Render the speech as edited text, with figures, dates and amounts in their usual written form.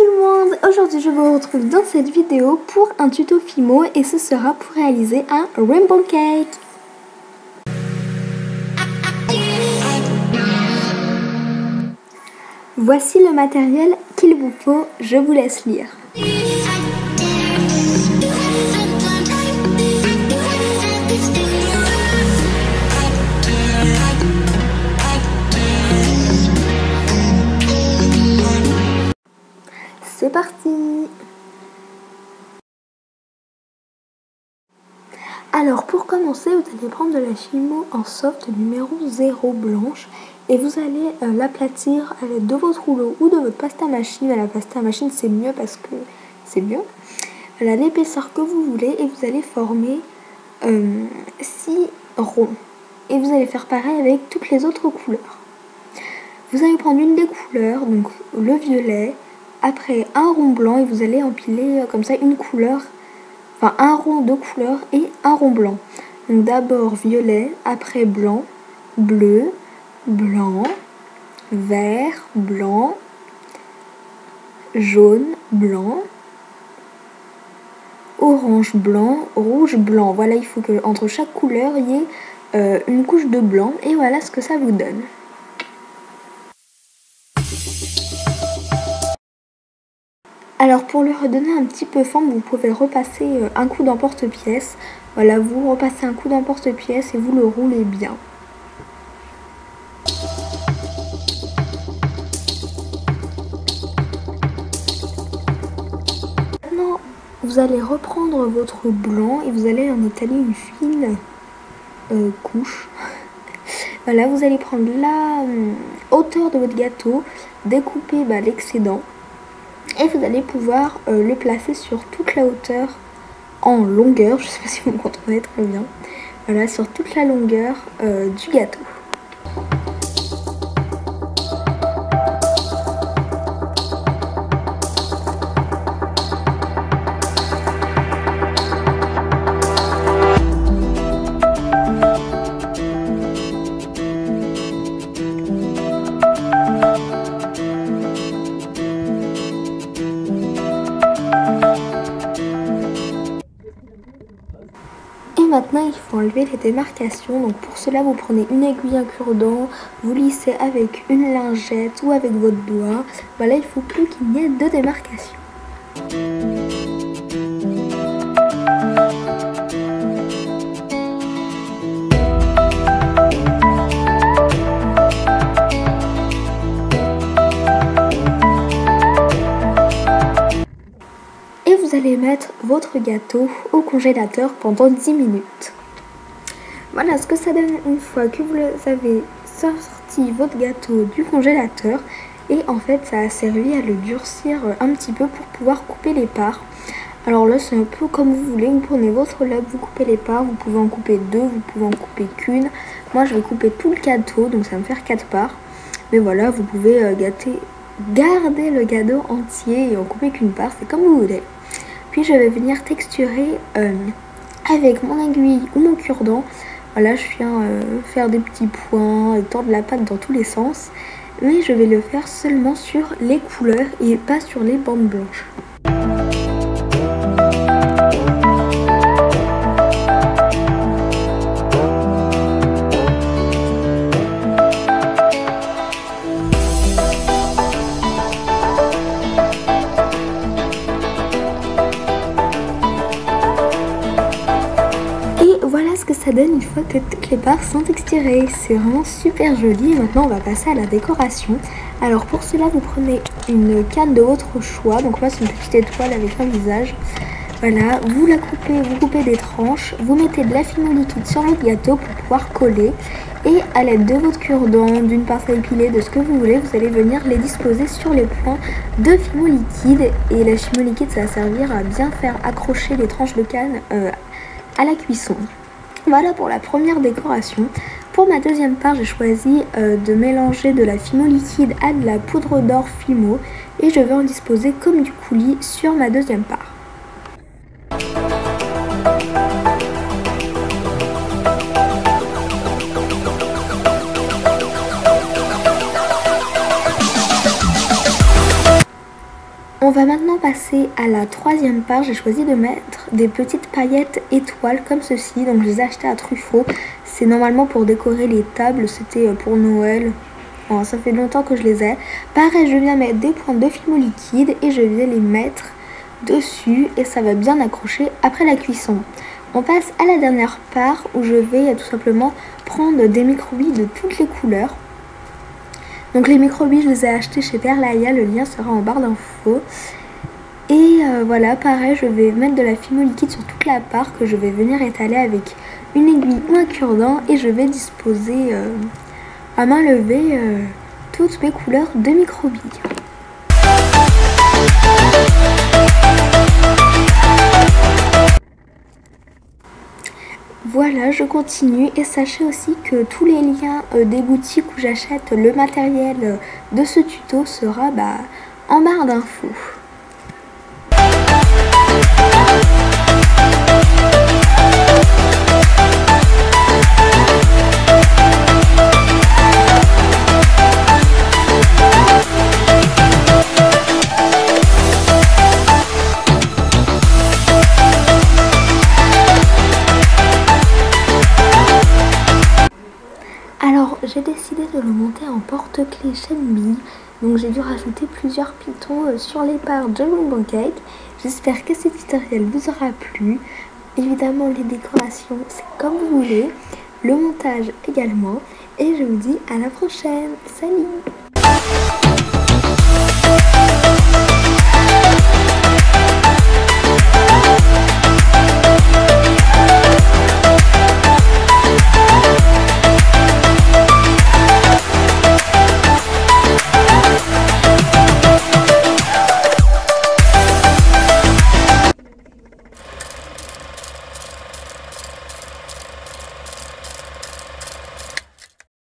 le monde, aujourd'hui je vous retrouve dans cette vidéo pour un tuto Fimo et ce sera pour réaliser un rainbow cake. Voici le matériel qu'il vous faut, je vous laisse lire. C'est parti! Alors pour commencer, vous allez prendre de la Fimo en soft numéro 0 blanche et vous allez l'aplatir à l'aide de votre rouleau ou de votre pasta machine. La pasta machine c'est mieux parce que c'est mieux. Voilà l'épaisseur que vous voulez et vous allez former 6 ronds. Et vous allez faire pareil avec toutes les autres couleurs. Vous allez prendre une des couleurs, donc le violet, après un rond blanc et vous allez empiler comme ça une couleur, enfin un rond de couleur et un rond blanc. Donc d'abord violet, après blanc, bleu, blanc, vert, blanc, jaune, blanc, orange, blanc, rouge, blanc. Voilà, il faut que entre chaque couleur il y ait une couche de blanc et voilà ce que ça vous donne. Alors pour lui redonner un petit peu forme, vous pouvez repasser un coup d'emporte-pièce. Voilà, vous repassez un coup d'emporte-pièce et vous le roulez bien. Maintenant, vous allez reprendre votre blanc et vous allez en étaler une fine couche. Voilà, vous allez prendre la hauteur de votre gâteau, découper l'excédent. Et vous allez pouvoir le placer sur toute la hauteur en longueur, je ne sais pas si vous me comprenez très bien, voilà, sur toute la longueur du gâteau. Maintenant il faut enlever les démarcations, donc pour cela vous prenez une aiguille, un cure-dent, vous lissez avec une lingette ou avec votre doigt. Voilà, il faut plus qu'il y ait de démarcations. Vous allez mettre votre gâteau au congélateur pendant 10 minutes. Voilà ce que ça donne une fois que vous avez sorti votre gâteau du congélateur. Et en fait ça a servi à le durcir un petit peu pour pouvoir couper les parts. Alors là c'est un peu comme vous voulez, vous prenez votre lame, vous coupez les parts, vous pouvez en couper 2, vous pouvez en couper qu'une. Moi je vais couper tout le gâteau, donc ça va me faire 4 parts. Mais voilà, vous pouvez garder le gâteau entier et en couper qu'une part, c'est comme vous voulez. Puis je vais venir texturer avec mon aiguille ou mon cure-dent. Voilà, je viens faire des petits points, tordre la pâte dans tous les sens. Mais je vais le faire seulement sur les couleurs et pas sur les bandes blanches. Voilà ce que ça donne une fois que toutes les parts sont texturées. C'est vraiment super joli. Et maintenant on va passer à la décoration. Alors pour cela vous prenez une canne de votre choix. Donc moi c'est une petite étoile avec un visage. Voilà, vous la coupez, vous coupez des tranches. Vous mettez de la Fimo liquide sur votre gâteau pour pouvoir coller. Et à l'aide de votre cure-dent, d'une pince à épiler, de ce que vous voulez, vous allez venir les disposer sur les points de Fimo liquide. Et la Fimo liquide ça va servir à bien faire accrocher les tranches de canne à la cuisson. Voilà pour la première décoration. Pour ma deuxième part, j'ai choisi de mélanger de la Fimo liquide à de la poudre d'or Fimo et je vais en disposer comme du coulis sur ma deuxième part. On va maintenant passer à la troisième part. J'ai choisi de mettre des petites paillettes étoiles comme ceci. Donc je les ai achetées à Truffaut. C'est normalement pour décorer les tables, c'était pour Noël. Bon, ça fait longtemps que je les ai. Pareil, je viens mettre des points de Fimo liquide et je viens les mettre dessus et ça va bien accrocher après la cuisson. On passe à la dernière part où je vais tout simplement prendre des micro-billes de toutes les couleurs. Donc les micro-billes, je les ai achetés chez Perlaya, le lien sera en barre d'infos. Et voilà, pareil, je vais mettre de la Fimo liquide sur toute la part que je vais venir étaler avec une aiguille ou un cure-dent et je vais disposer à main levée toutes mes couleurs de micro-billes. Voilà, je continue et sachez aussi que tous les liens des boutiques où j'achète le matériel de ce tuto sera en barre d'infos. Alors j'ai décidé de le monter en porte-clés chaîne bille, donc j'ai dû rajouter plusieurs pitons sur les parts de mon banquette. J'espère que ce tutoriel vous aura plu. Évidemment les décorations c'est comme vous voulez, le montage également, et je vous dis à la prochaine, salut!